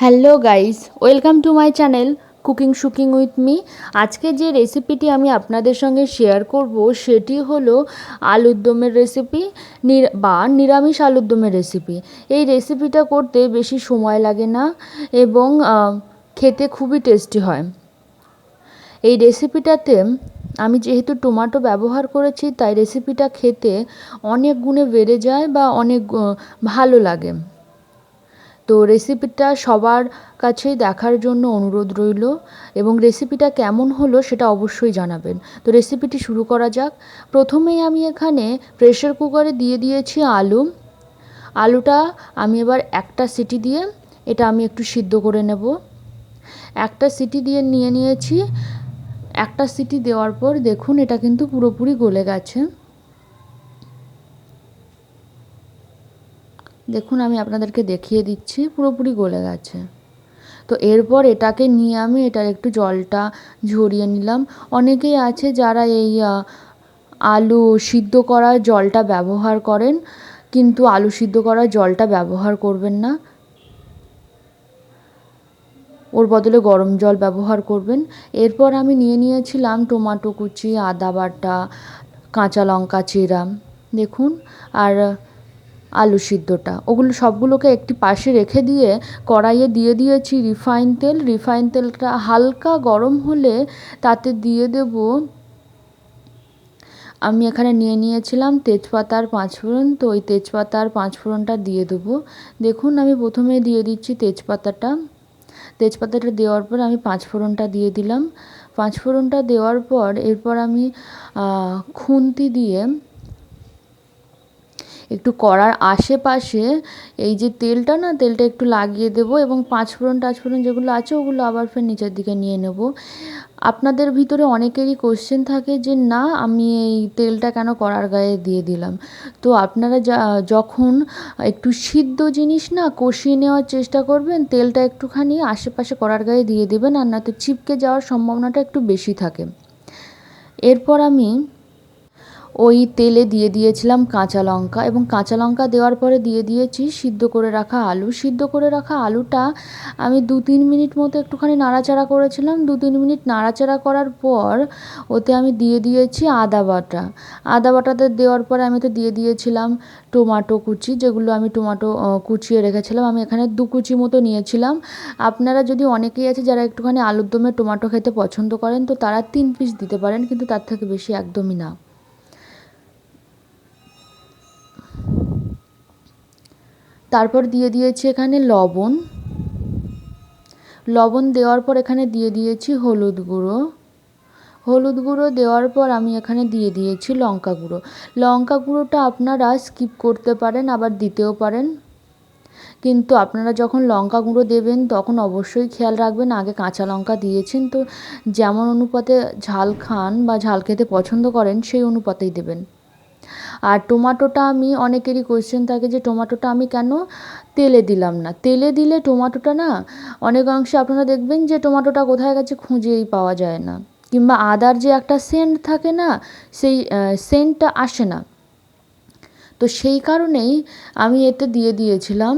Hello guys, welcome to my channel cooking shooking with me. আজকে যে রেসিপিটি আমি আপনাদের সঙ্গে শেয়ার করব সেটি হলো আলুর দমের রেসিপি বা নিরামিষ আলুর দমের রেসিপি। এই রেসিপিটা করতে বেশি সময় লাগে না এবং খেতে খুবই টেস্টি হয়। এই রেসিপিটাতে আমি যেহেতু টমেটো ব্যবহার করেছি তাই রেসিপিটা খেতে অনেক গুণে বেড়ে যায় বা অনেক ভালো লাগে। তো রেসিপিটা সবার কাছেই দেখার জন্য অনুরোধ রইল এবং রেসিপিটা কেমন হলো সেটা অবশ্যই জানাবেন। তো রেসিপিটি শুরু করা যাক। প্রথমেই আমি এখানে প্রেসার কুকারে দিয়ে দিয়েছি আলুটা আমি এবার একটা সিটি দিয়ে এটা আমি একটু সিদ্ধ করে নেব। একটা সিটি দিয়ে নিয়েছি। একটা সিটি দেওয়ার পর দেখুন এটা কিন্তু পুরোপুরি গলে গেছে। দেখুন আমি আপনাদেরকে দেখিয়ে দিচ্ছি, পুরোপুরি গলে গেছে। তো এরপর এটাকে নিয়ে আমি এটার একটু জলটা ঝরিয়ে নিলাম। অনেকেই আছে যারা এই আলু সিদ্ধ করার জলটা ব্যবহার করেন, কিন্তু আলু সিদ্ধ করার জলটা ব্যবহার করবেন না, ওর বদলে গরম জল ব্যবহার করবেন। এরপর আমি নিয়েছিলাম টমেটো কুচি, আদা বাটা, কাঁচা লঙ্কা চিরা, দেখুন, আর আলু সিদ্ধটা, ওগুলো সবগুলোকে একটি পাশে রেখে দিয়ে কড়াইয়ে দিয়ে দিয়েছি রিফাইন তেল। রিফাইন তেলটা হালকা গরম হলে তাতে দিয়ে দেব, আমি এখানে নিয়েছিলাম তেজপাতার পাঁচফোড়ন। তো ওই তেজপাতার পাঁচফোড়নটা দিয়ে দেবো। দেখুন আমি প্রথমে দিয়ে দিচ্ছি তেজপাতাটা দেওয়ার পর আমি পাঁচফোড়নটা দিয়ে দিলাম। পাঁচফোড়নটা দেওয়ার পর এরপর আমি খুন্তি দিয়ে একটু কড়ার আশেপাশে এই যে তেলটা একটু লাগিয়ে দেবো এবং পাঁচফোড়ন টাচফোড়ন যেগুলো আছে ওগুলো আবার ফের নিচের দিকে নিয়ে নেব। আপনাদের ভিতরে অনেকেরই কোশ্চেন থাকে যে না, আমি এই তেলটা কেন কড়ার গায়ে দিয়ে দিলাম। তো আপনারা যখন একটু সিদ্ধ জিনিস না কষিয়ে নেওয়ার চেষ্টা করবেন, তেলটা একটুখানি আশেপাশে কড়ার গায়ে দিয়ে দেবেন, আর না তো ছিটকে যাওয়ার সম্ভাবনাটা একটু বেশি থাকে। এরপর আমি ওই তেলে দিয়ে দিয়েছিলাম কাঁচা লঙ্কা এবং কাঁচা লঙ্কা দেওয়ার পরে দিয়ে দিয়েছি সিদ্ধ করে রাখা আলু। সিদ্ধ করে রাখা আলুটা আমি 2-3 মিনিট মতো একটুখানি নাড়াচাড়া করেছিলাম। 2-3 মিনিট নাড়াচাড়া করার পর ওতে আমি দিয়ে দিয়েছি আদা বাটা। আদা বাটাতে দেওয়ার পরে আমি তো দিয়ে দিয়েছিলাম টমেটো কুচি, যেগুলো আমি টমেটো কুচিয়ে রেখেছিলাম। আমি এখানে 2 কুচি মতো নিয়েছিলাম। আপনারা যদি অনেকেই আছে যারা একটুখানি আলুর দমে টমেটো খেতে পছন্দ করেন তো তারা 3 পিস দিতে পারেন, কিন্তু তার থেকে বেশি একদমই না। তারপর দিয়ে দিয়েছি এখানে লবণ দেওয়ার পর এখানে দিয়ে দিয়েছি হলুদ গুঁড়ো দেওয়ার পর আমি এখানে দিয়ে দিয়েছি লঙ্কা গুঁড়োটা আপনারা স্কিপ করতে পারেন, আবার দিতেও পারেন, কিন্তু আপনারা যখন লঙ্কা গুঁড়ো দেবেন তখন অবশ্যই খেয়াল রাখবেন আগে কাঁচা লঙ্কা দিয়েছেন তো যেমন অনুপাতে ঝাল খান বা ঝাল খেতে পছন্দ করেন সেই অনুপাতেই দেবেন। আর টমেটোটা আমি, অনেকেরই কোয়েশ্চেন থাকে যে টমেটোটা আমি কেন তেলে দিলাম না। তেলে দিলে টমেটোটা না অনেক অংশে আপনারা দেখবেন যে টমেটোটা কোথায় গেছে খুঁজেই পাওয়া যায় না, কিংবা আদার যে একটা সেন্ট থাকে না, সেই সেন্টটা আসে না। তো সেই কারণেই আমি এতে দিয়ে দিয়েছিলাম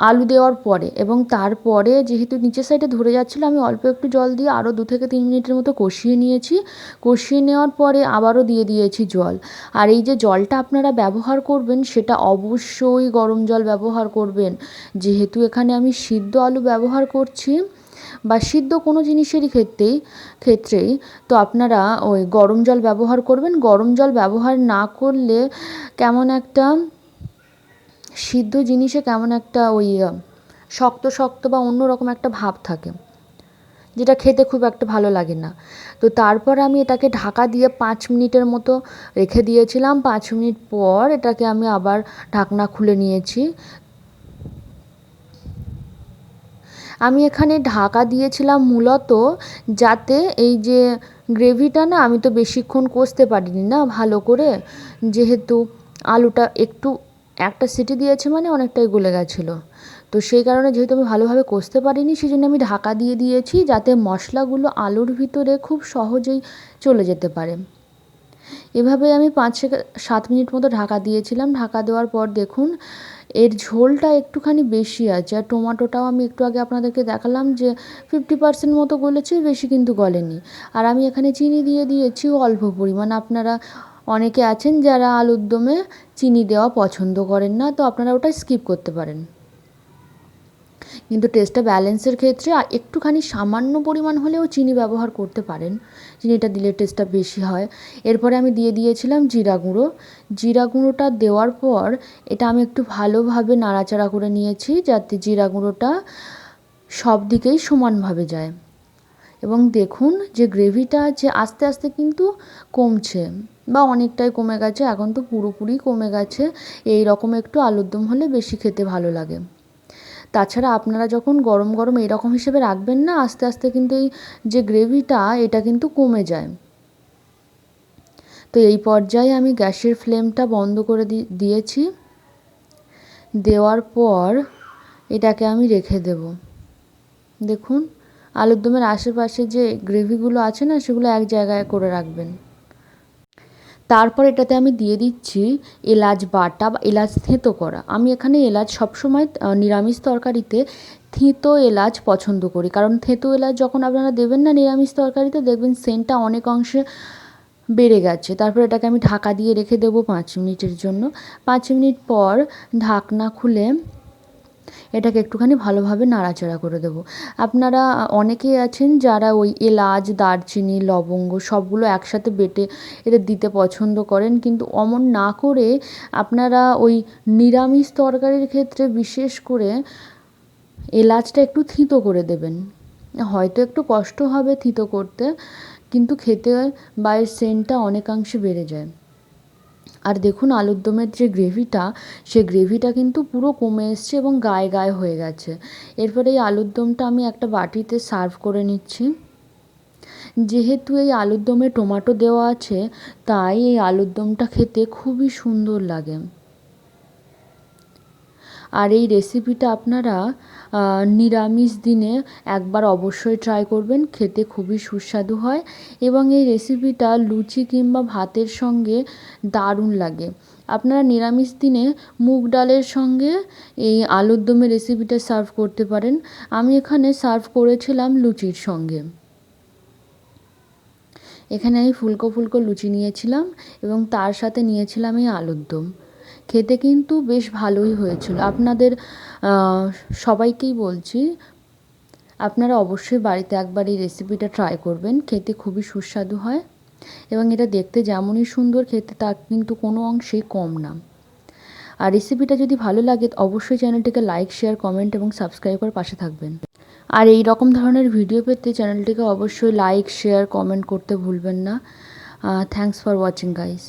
আলু দেওয়ার পরে, এবং তারপরে যেহেতু নিচের সাইডে ধরে যাচ্ছিলো আমি অল্প একটু জল দিয়ে আরও 2-3 মিনিটের মতো কষিয়ে নিয়েছি। কষিয়ে নেওয়ার পরে আবারও দিয়ে দিয়েছি জল। আর এই যে জলটা আপনারা ব্যবহার করবেন সেটা অবশ্যই গরম জল ব্যবহার করবেন, যেহেতু এখানে আমি সিদ্ধ আলু ব্যবহার করছি বা সিদ্ধ কোনো জিনিসেরই ক্ষেত্রেই তো আপনারা ওই গরম জল ব্যবহার করবেন। গরম জল ব্যবহার না করলে কেমন একটা সিদ্ধ জিনিসে কেমন একটা ওই শক্ত শক্ত বা অন্যরকম একটা ভাব থাকে, যেটা খেতে খুব একটা ভালো লাগে না। তো তারপর আমি এটাকে ঢাকা দিয়ে 5 মিনিটের মতো রেখে দিয়েছিলাম। 5 মিনিট পর এটাকে আমি আবার ঢাকনা খুলে নিয়েছি। আমি এখানে ঢাকা দিয়েছিলাম মূলত যাতে এই যে গ্রেভিটা না, আমি তো বেশিক্ষণ কষতে পারিনি না ভালো করে, যেহেতু আলুটা একটু একটা সিটি দিয়েছে মানে অনেকটাই গলে গেছিলো। তো সেই কারণে যেহেতু আমি ভালোভাবে কষতে পারিনি সেই জন্য আমি ঢাকা দিয়ে দিয়েছি, যাতে মশলাগুলো আলুর ভিতরে খুব সহজেই চলে যেতে পারে। এভাবে আমি 5-7 মিনিট মতো ঢাকা দিয়েছিলাম। ঢাকা দেওয়ার পর দেখুন এর ঝোলটা একটুখানি বেশি আছে, আর টমেটোটাও আমি একটু আগে আপনাদেরকে দেখালাম যে 50% মতো গলেছে, বেশি কিন্তু গলেনি। আর আমি এখানে চিনি দিয়ে দিয়েছি অল্প পরিমাণ। আপনারা অনেকে আছেন যারা আলুর দমে চিনি দেওয়া পছন্দ করেন না, তো আপনারা ওটা স্কিপ করতে পারেন। কিন্তু টেস্টটা ব্যালেন্সের ক্ষেত্রে একটুখানি সামান্য পরিমাণ হলেও চিনি ব্যবহার করতে পারেন, চিনিটা দিলে টেস্টটা বেশি হয়। এরপরে আমি দিয়ে দিয়েছিলাম জিরা গুঁড়ো। জিরা গুঁড়োটা দেওয়ার পর এটা আমি একটু ভালোভাবে নাড়াচাড়া করে নিয়েছি, যাতে জিরা গুঁড়োটা সব দিকেই সমানভাবে যায়। এবং দেখুন যে গ্রেভিটা যে আস্তে আস্তে কিন্তু কমছে, বা অনেকটাই কমে গেছে, এখন তো পুরোপুরি কমে গেছে। এই রকম একটু আলুর দম হলে বেশি খেতে ভালো লাগে। তাছাড়া আপনারা যখন গরম গরম এরকম হিসেবে রাখবেন না, আস্তে আস্তে কিন্তু এই যে গ্রেভিটা এটা কিন্তু কমে যায়। তো এই পর্যায়ে আমি গ্যাসের ফ্লেমটা বন্ধ করে দিয়েছি। দেওয়ার পর এটাকে আমি রেখে দেব। দেখুন আলুর দমের আশেপাশে যে গ্রেভিগুলো আছে না, সেগুলো এক জায়গায় করে রাখবেন। তারপর এটাতে আমি দিয়ে দিচ্ছি এলাচ বাটা বা এলাচ থেঁতো করা। আমি এখানে এলাচ সবসময় নিরামিষ তরকারিতে থেঁতো এলাচ পছন্দ করি, কারণ থেঁতো এলাচ যখন আপনারা দেবেন না নিরামিষ তরকারিতে, দেখবেন সেন্টটা অনেক অংশে বেড়ে গেছে। তারপর এটাকে আমি ঢাকা দিয়ে রেখে দেবো 5 মিনিটের জন্য। 5 মিনিট পর ঢাকনা খুলে এটাকে একটুখানি ভালোভাবে নাড়াচাড়া করে দেবো। আপনারা অনেকেই আছেন যারা ওই এলাচ, দারচিনি, লবঙ্গ সবগুলো একসাথে বেটে এটা দিতে পছন্দ করেন, কিন্তু অমন না করে আপনারা ওই নিরামিষ তরকারির ক্ষেত্রে বিশেষ করে এলাচটা একটু থিতো করে দেবেন। হয়তো একটু কষ্ট হবে থিতো করতে, কিন্তু খেতে বা এর সেন্টটা অনেকাংশে বেড়ে যায়। আর দেখুন আলুর দমের যে গ্রেভিটা, সে গ্রেভিটা কিন্তু পুরো কমে এসছে এবং গায়ে গায়ে হয়ে গেছে। এরপরে এই আলুর দমটা আমি একটা বাটিতে সার্ভ করে নিচ্ছি। যেহেতু এই আলুর দমে টমেটো দেওয়া আছে, তাই এই আলুর দমটা খেতে খুবই সুন্দর লাগে। আর এই রেসিপিটা আপনারা নিরামিষ দিনে একবার অবশ্যই ট্রাই করবেন, খেতে খুবই সুস্বাদু হয়। এবং এই রেসিপিটা লুচি কিংবা ভাতের সঙ্গে দারুণ লাগে। আপনারা নিরামিষ দিনে মুগ ডালের সঙ্গে এই আলুর দমের রেসিপিটা সার্ভ করতে পারেন। আমি এখানে সার্ভ করেছিলাম লুচির সঙ্গে। এখানে আমি ফুলকো ফুলকো লুচি নিয়েছিলাম এবং তার সাথে নিয়েছিলাম এই আলুর দম। খেতে কিন্তু বেশ ভালোই হয়েছিল। আপনাদের সবাইকেই বলছি, আপনারা অবশ্যই বাড়িতে একবার এই রেসিপিটা ট্রাই করবেন, খেতে খুবই সুস্বাদু হয়। এবং এটা দেখতে যেমনই সুন্দর, খেতে তা কিন্তু কোনো অংশেই কম না। আর রেসিপিটা যদি ভালো লাগে অবশ্যই চ্যানেলটিকে লাইক, শেয়ার, কমেন্ট এবং সাবস্ক্রাইব করে পাশে থাকবেন। আর এই রকম ধরনের ভিডিও পেতে চ্যানেলটিকে অবশ্যই লাইক, শেয়ার, কমেন্ট করতে ভুলবেন না। Thanks for watching guys.